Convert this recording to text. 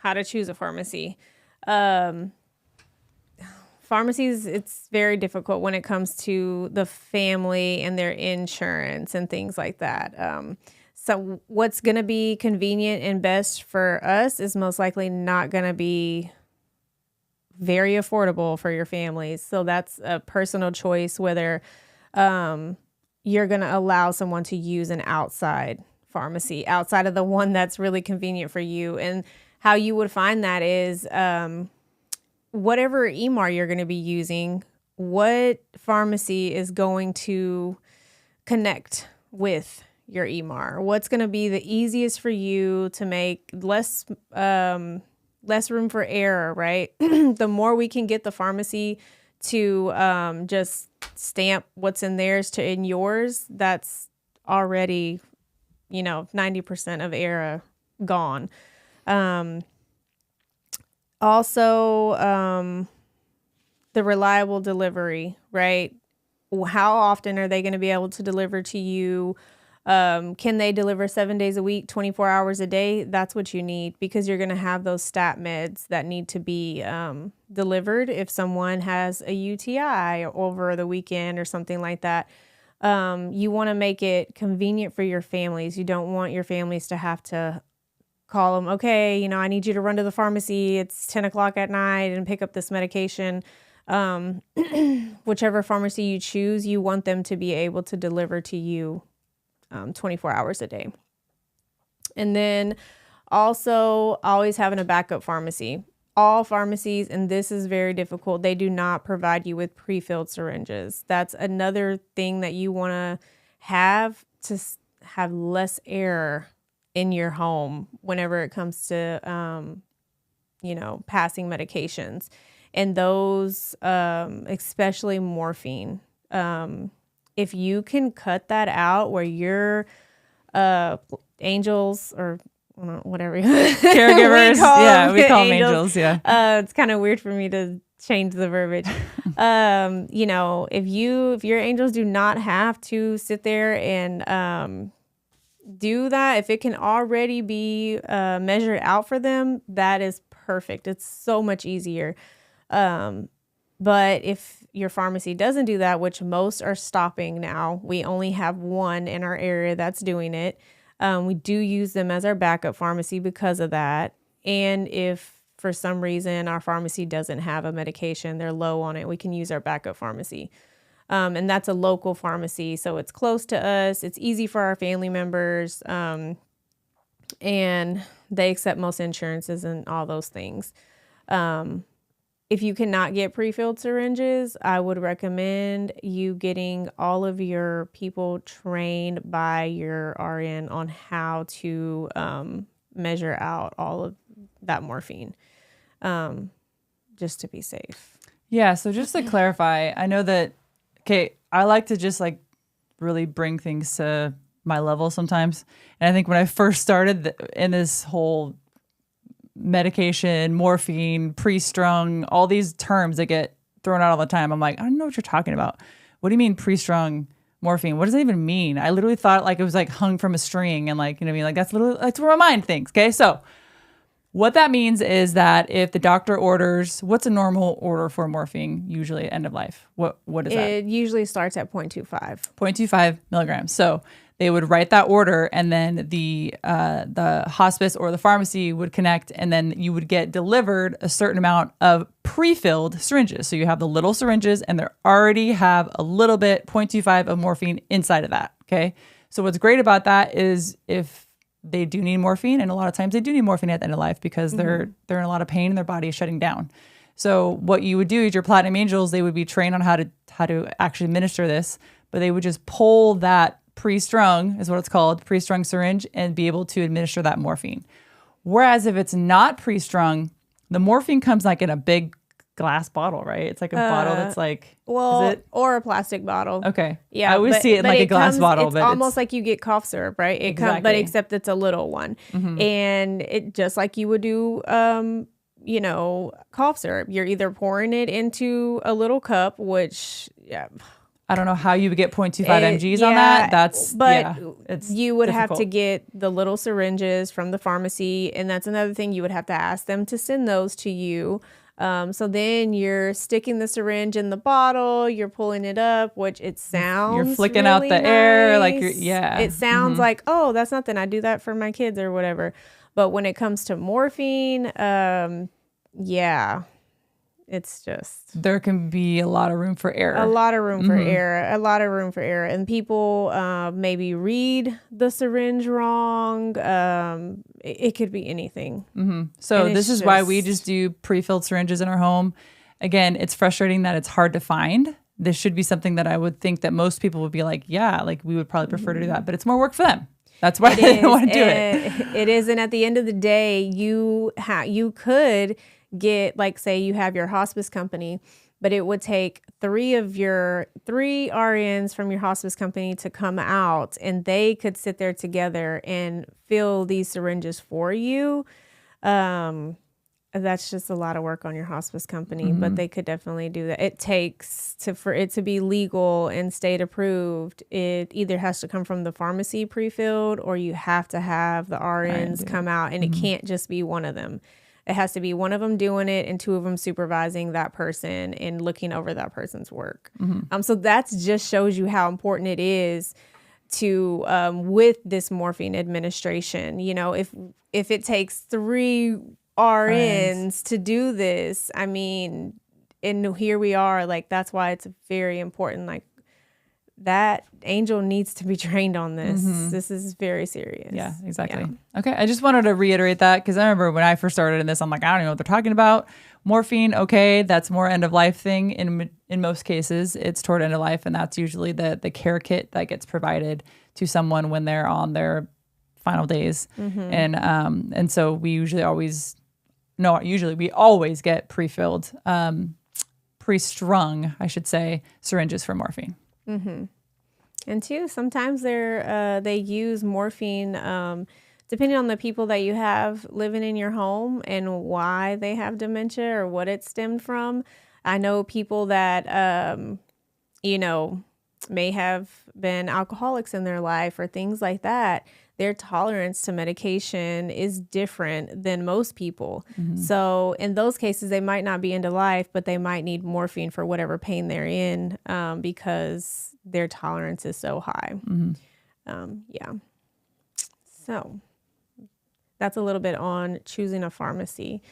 how to choose a pharmacy. Pharmacies, it's very difficult when it comes to the family and their insurance and things like that. So what's going to be convenient and best for us is most likely not going to be very affordable for your families. So that's a personal choice whether you're going to allow someone to use an outside pharmacy outside of the one that's really convenient for you. And how you would find that is whatever EMAR you're going to be using, what pharmacy is going to connect with your EMAR? What's going to be the easiest for you to make less room for error, right? The more we can get the pharmacy to just stamp what's in theirs to in yours, that's already, 90% of error gone. Also, the reliable delivery, right? How often are they going to be able to deliver to you? Can they deliver 7 days a week, 24 hours a day? That's what you need, because you're going to have those stat meds that need to be delivered if someone has a UTI over the weekend or something like that. You want to make it convenient for your families. You don't want your families to have to call them, okay, I need you to run to the pharmacy. It's 10 o'clock at night and pick up this medication. Whichever pharmacy you choose, you want them to be able to deliver to you 24 hours a day. And then also always having a backup pharmacy. All pharmacies, and this is very difficult, they do not provide you with pre-filled syringes. That's another thing that you want to have less error in your home whenever it comes to, passing medications. And those, especially morphine. If you can cut that out where your angels or whatever caregivers, we call them angels. Yeah, it's kind of weird for me to change the verbiage. If your angels do not have to sit there and do that, if it can already be measured out for them, that is perfect. It's so much easier. But if your pharmacy doesn't do that, which most are stopping now, we only have one in our area that's doing it. We do use them as our backup pharmacy because of that. And if for some reason our pharmacy doesn't have a medication, they're low on it, we can use our backup pharmacy. And that's a local pharmacy, so it's close to us. It's easy for our family members. And they accept most insurances and all those things. If you cannot get pre-filled syringes, I would recommend you getting all of your people trained by your RN on how to measure out all of that morphine, just to be safe. Yeah, so just to clarify, I know that, I like to just really bring things to my level sometimes. And I think when I first started in this whole medication, morphine, pre-strung, all these terms that get thrown out all the time, I'm like, I don't know what you're talking about. What do you mean pre-strung morphine? What does that even mean? I literally thought it was hung from a string and that's what my mind thinks. Okay. So what that means is that if the doctor orders, what's a normal order for morphine usually at end of life? What is that? It usually starts at 0.25. 0.25 milligrams. So they would write that order, and then the hospice or the pharmacy would connect, and then you would get delivered a certain amount of pre-filled syringes. So you have the little syringes, and they already have a little bit, 0.25 of morphine inside of that. Okay. So what's great about that is if they do need morphine, and a lot of times they do need morphine at the end of life because they're in a lot of pain and their body is shutting down. So what you would do is your Platinum Angels, they would be trained on how to actually administer this, but they would just pull that pre-strung, is what it's called, pre-strung syringe, and be able to administer that morphine. Whereas if it's not pre-strung, the morphine comes in a big glass bottle, right? It's a bottle that's or a plastic bottle. Okay. Yeah. I always see it in a glass bottle. It's almost like you get cough syrup, right? Exactly. But except it's a little one. Mm-hmm. And it just like you would do, cough syrup. You're either pouring it into a little cup, which, I don't know how you would get 0.25 mgs on that. It's you would have to difficult. get the little syringes from the pharmacy, and that's another thing. You would have to ask them to send those to you. So then you're sticking the syringe in the bottle, you're pulling it up, which it sounds You're flicking really out the air, like nice. yeah. It sounds like, oh, that's nothing. I do that for my kids or whatever. But when it comes to morphine, yeah, it's just There can be a lot of room for error. a lot of room for error. A lot of room for error, and people maybe read the syringe wrong. It could be anything. So And this it's is why we just- just do pre-filled syringes in our home. Again, it's frustrating that it's hard to find. This should be something that I would think that most people would be like, yeah, like we would probably prefer to do that, but it's more work for them. That's why they don't want to do it. It is, and at the end of the day, you could get, like, say you have your hospice company, but it would take three RNs from your hospice company to come out, and they could sit there together and fill these syringes for you. That's just a lot of work on your hospice company, but they could definitely do that. It takes for it to be legal and state approved. It either has to come from the pharmacy pre-filled, or you have to have the RNs come out, and it can't just be one of them. It has to be one of them doing it and two of them supervising that person and looking over that person's work. So that just shows you how important it is to with this morphine administration. You know, if it takes 3 RNs to do this, I mean, and here we are, like, that's why it's very important. Like, that angel needs to be trained on this. This is very serious. Yeah, exactly. Yeah. Okay, I just wanted to reiterate that because I remember when I first started in this, I'm like, I don't even know what they're talking about. Morphine, okay, that's more end of life thing. In most cases, it's toward end of life, and that's usually the care kit that gets provided to someone when they're on their final days. And so we we always get pre-filled, pre-strung, I should say, syringes for morphine. And too, sometimes they use morphine depending on the people that you have living in your home and why they have dementia or what it stemmed from. I know people that may have been alcoholics in their life or things like that. Their tolerance to medication is different than most people. So in those cases, they might not be into life, but they might need morphine for whatever pain they're in because their tolerance is so high. Yeah. So that's a little bit on choosing a pharmacy.